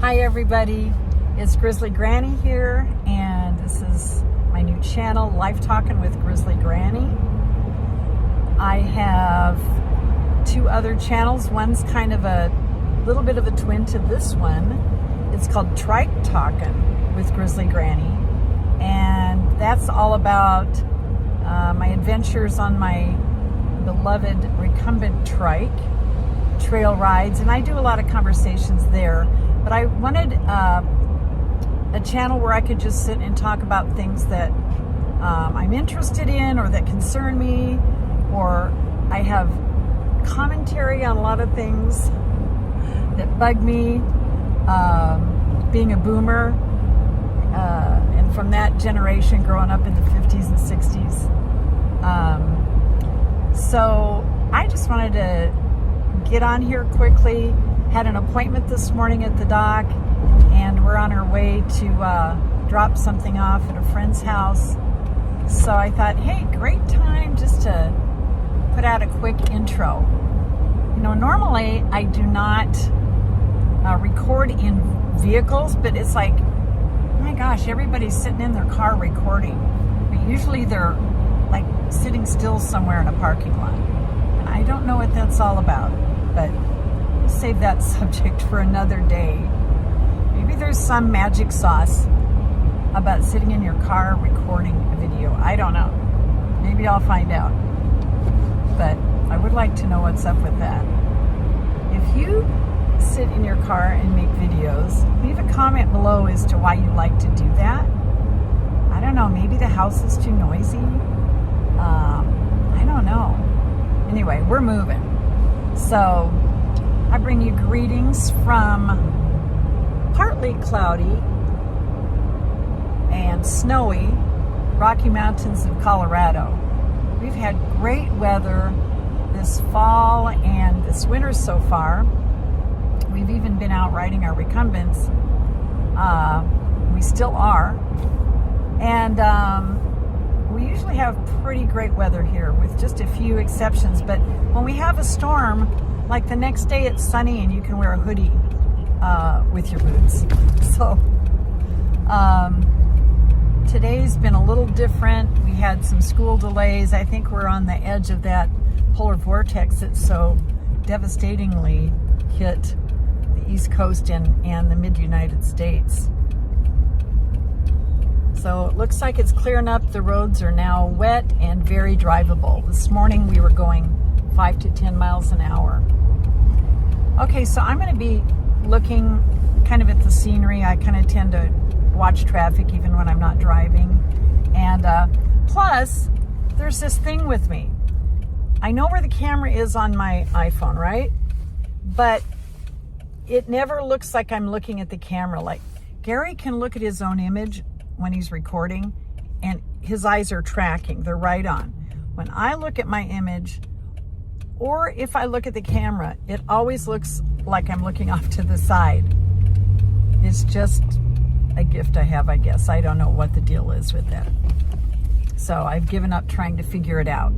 Hi everybody, it's Grizzly Granny here, and this is my new channel, Life Talking with Grizzly Granny. I have two other channels. One's kind of a little bit of a twin to this one. It's called Trike Talking with Grizzly Granny, and that's all about my adventures on my beloved recumbent trike, trail rides, and I do a lot of conversations there. But I wanted a channel where I could just sit and talk about things that I'm interested in or that concern me, or I have commentary on a lot of things that bug me, being a boomer, and from that generation growing up in the 50s and 60s. So I just wanted to get on here quickly. Had an appointment this morning at the dock, and we're on our way to drop something off at a friend's house. So I thought, hey, great time just to put out a quick intro. You know, normally I do not record in vehicles, but it's like, oh my gosh, everybody's sitting in their car recording. But usually they're like sitting still somewhere in a parking lot. And I don't know what that's all about, but we'll save that subject for another day. Maybe there's some magic sauce about sitting in your car recording a video. I don't know. Maybe I'll find out. But I would like to know what's up with that. If you sit in your car and make videos, leave a comment below as to why you like to do that. I don't know, maybe the house is too noisy. I don't know. Anyway, we're moving. So I bring you greetings from partly cloudy and snowy Rocky Mountains of Colorado. We've had great weather this fall and this winter so far. We've even been out riding our recumbents. We still are. And we usually have pretty great weather here with just a few exceptions. But when we have a storm, like the next day it's sunny and you can wear a hoodie with your boots. So today's been a little different. We had some school delays. I think we're on the edge of that polar vortex that so devastatingly hit the East Coast and the mid-United States. So it looks like it's clearing up. The roads are now wet and very drivable. This morning we were going 5 to 10 miles an hour. Okay, so I'm going to be looking kind of at the scenery. I kind of tend to watch traffic even when I'm not driving. And plus, there's this thing with me. I know where the camera is on my iPhone, right? But it never looks like I'm looking at the camera. Like, Gary can look at his own image when he's recording, and his eyes are tracking. They're right on. When I look at my image, or if I look at the camera, it always looks like I'm looking off to the side. It's just a gift I have, I guess. I don't know what the deal is with that. So I've given up trying to figure it out.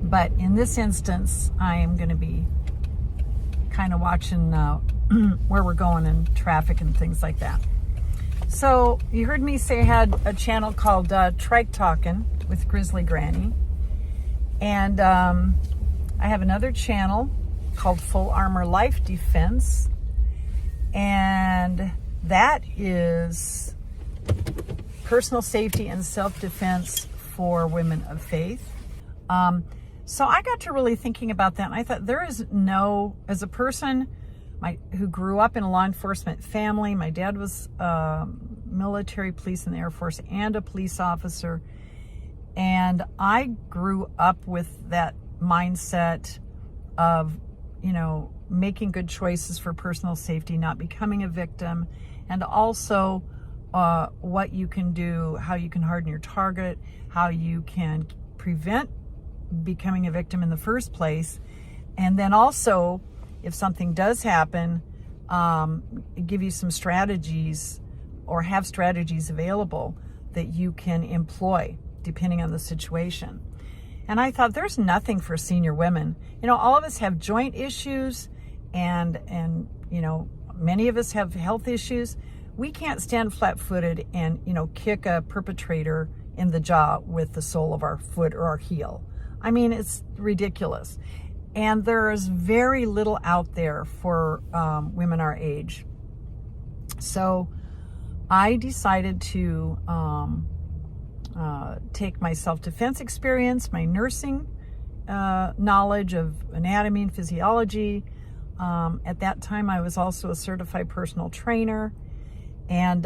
But in this instance, I am going to be kind of watching where we're going and traffic and things like that. So you heard me say I had a channel called Trike Talking with Grizzly Granny. And I have another channel called Full Armor Life Defense. And that is personal safety and self-defense for women of faith. So I got to really thinking about that, and I thought there is no, as a person who grew up in a law enforcement family, my dad was military, police in the Air Force, and a police officer, and I grew up with that mindset of, you know, making good choices for personal safety, not becoming a victim, and also what you can do, how you can harden your target, how you can prevent becoming a victim in the first place, and then also, if something does happen, give you some strategies or have strategies available that you can employ depending on the situation. And I thought, there's nothing for senior women. You know, all of us have joint issues and you know, many of us have health issues. We can't stand flat-footed and, kick a perpetrator in the jaw with the sole of our foot or our heel. I mean, it's ridiculous. And there is very little out there for women our age. So I decided to take my self-defense experience, my nursing knowledge of anatomy and physiology. At that time, I was also a certified personal trainer. And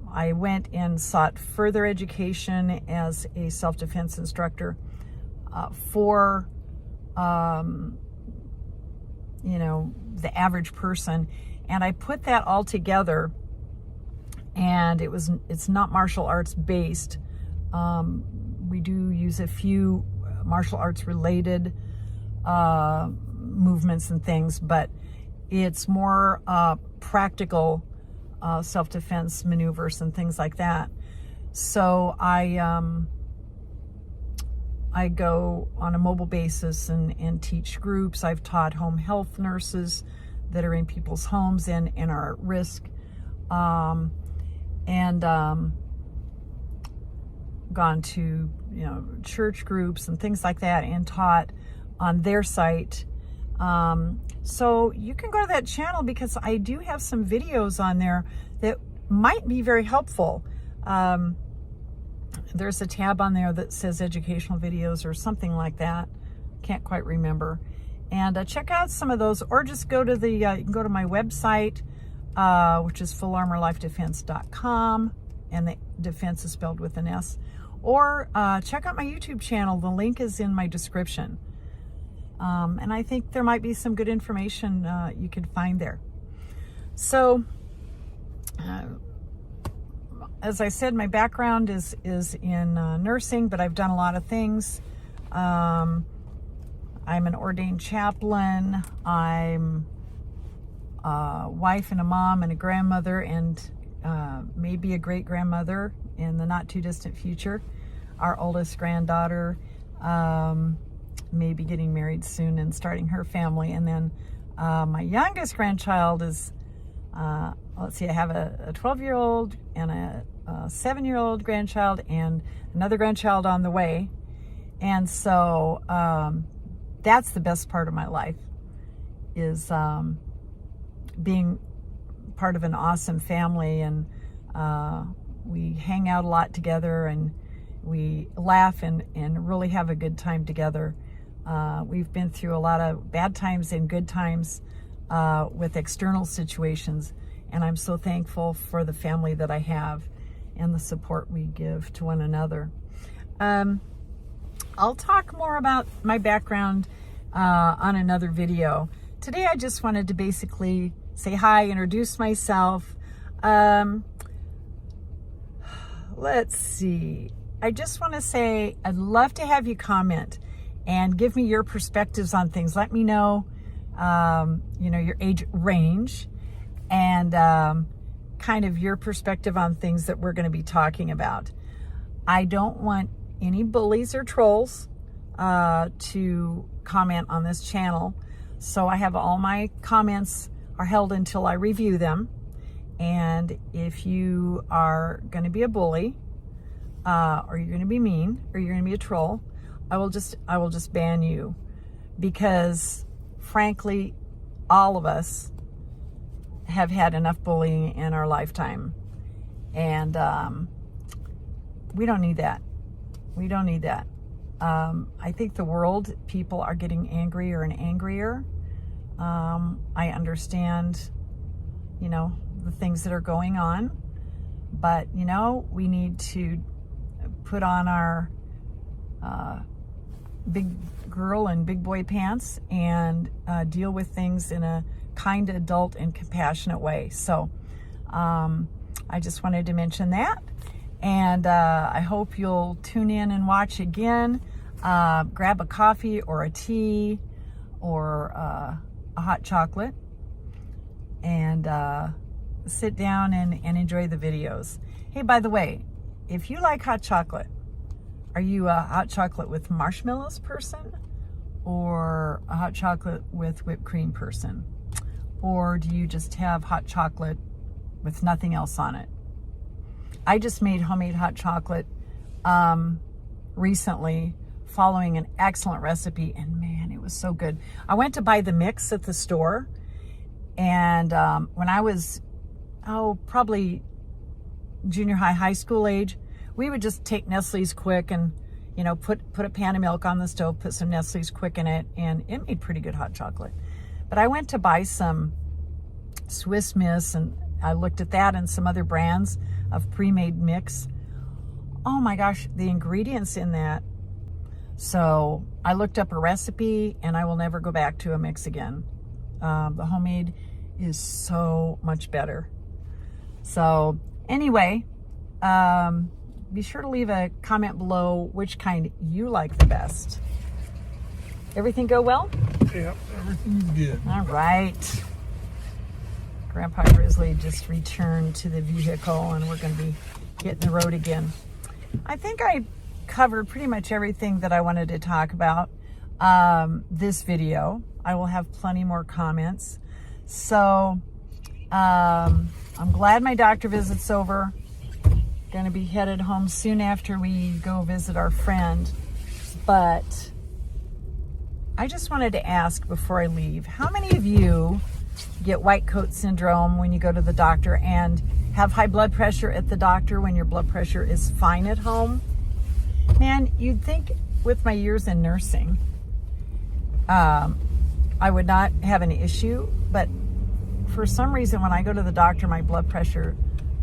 I went and sought further education as a self-defense instructor for, the average person. And I put that all together, and it's not martial arts based. We do use a few martial arts related movements and things, but it's more practical self-defense maneuvers and things like that. So I go on a mobile basis and teach groups. I've taught home health nurses that are in people's homes and are at risk, gone to church groups and things like that and taught on their site. So you can go to that channel because I do have some videos on there that might be very helpful. There's a tab on there that says educational videos or something like that. Can't quite remember. And check out some of those, or just go to you can go to my website, which is fullarmorlifedefense.com, and the defense is spelled with an S. Or check out my YouTube channel. The link is in my description. And I think there might be some good information you could find there. So, as I said, my background is in nursing, but I've done a lot of things. I'm an ordained chaplain. I'm a wife and a mom and a grandmother, and maybe a great-grandmother in the not-too-distant future. Our oldest granddaughter may be getting married soon and starting her family. And then my youngest grandchild is, let's see, I have a 12-year-old and a 7-year-old grandchild and another grandchild on the way. And so that's the best part of my life, is being part of an awesome family. And we hang out a lot together, and we laugh and really have a good time together. We've been through a lot of bad times and good times with external situations, and I'm so thankful for the family that I have and the support we give to one another. I'll talk more about my background on another video. Today I just wanted to basically say hi, introduce myself. Let's see. I just want to say I'd love to have you comment and give me your perspectives on things. Let me know, your age range and kind of your perspective on things that we're going to be talking about. I don't want any bullies or trolls to comment on this channel. So I have all my comments are held until I review them. And if you are going to be a bully, or you're going to be mean, or you're going to be a troll, I will just ban you, because frankly, all of us have had enough bullying in our lifetime, and we don't need that. We don't need that. I think the world, people are getting angrier and angrier. I understand, the things that are going on, but we need to put on our big girl and big boy pants and deal with things in a kind, adult, and compassionate way. So I just wanted to mention that, and I hope you'll tune in and watch again. Grab a coffee or a tea or a hot chocolate, and sit down and enjoy the videos. Hey, by the way, if you like hot chocolate, are you a hot chocolate with marshmallows person or a hot chocolate with whipped cream person? or do you just have hot chocolate with nothing else on it? I just made homemade hot chocolate recently, following an excellent recipe, and man, it was so good. I went to buy the mix at the store, and when I was, probably junior high school age, we would just take Nestle's Quick and, you know, put a pan of milk on the stove, put some Nestle's Quick in it, and it made pretty good hot chocolate. But I went to buy some Swiss Miss, and I looked at that and some other brands of pre-made mix. Oh my gosh, the ingredients in that. So I looked up a recipe, and I will never go back to a mix again. The homemade is so much better. So anyway, be sure to leave a comment below which kind you like the best. Everything go well? Yeah, everything's good. All right. Grandpa Grizzly just returned to the vehicle, and we're going to be hitting the road again. I think I covered pretty much everything that I wanted to talk about this video. I will have plenty more comments. So I'm glad my doctor visit's over. Going to be headed home soon after we go visit our friend. But I just wanted to ask before I leave, how many of you get white coat syndrome when you go to the doctor and have high blood pressure at the doctor when your blood pressure is fine at home? Man, you'd think with my years in nursing, I would not have an issue, but for some reason when I go to the doctor, my blood pressure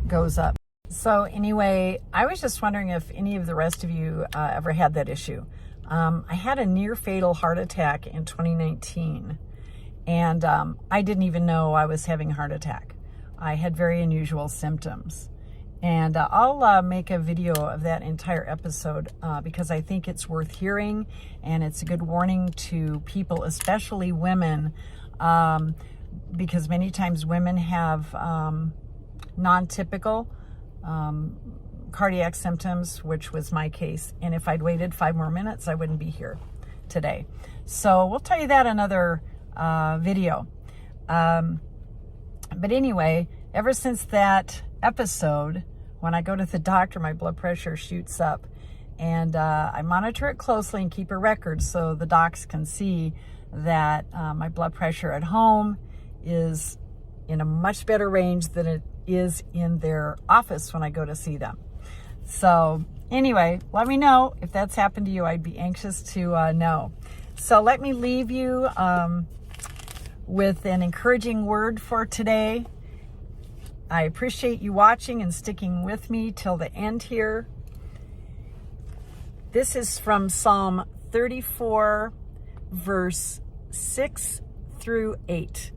goes up. So anyway, I was just wondering if any of the rest of you ever had that issue. I had a near fatal heart attack in 2019, and I didn't even know I was having a heart attack. I had very unusual symptoms. And I'll make a video of that entire episode because I think it's worth hearing, and it's a good warning to people, especially women, because many times women have non-typical cardiac symptoms, which was my case. And if I'd waited 5 more minutes, I wouldn't be here today. So we'll tell you that another video. But anyway, ever since that episode, when I go to the doctor, my blood pressure shoots up, and I monitor it closely and keep a record so the docs can see that my blood pressure at home is in a much better range than it is in their office when I go to see them. So anyway, let me know if that's happened to you. I'd be anxious to know. So let me leave you with an encouraging word for today. I appreciate you watching and sticking with me till the end here. This is from Psalm 34, verse 6 through 8.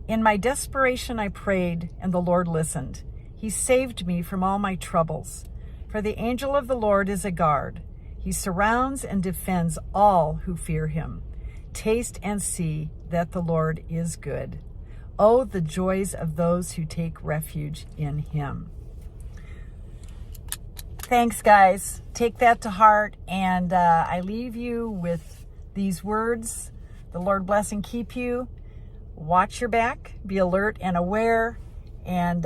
In my desperation I prayed, and the Lord listened. He saved me from all my troubles. For the angel of the Lord is a guard. He surrounds and defends all who fear him. Taste and see that the Lord is good. Oh, the joys of those who take refuge in him. Thanks, guys. Take that to heart, and I leave you with these words. The Lord bless and keep you. Watch your back, be alert and aware, and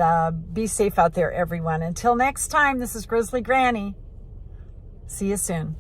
be safe out there, everyone. Until next time, this is Grizzly Granny. See you soon.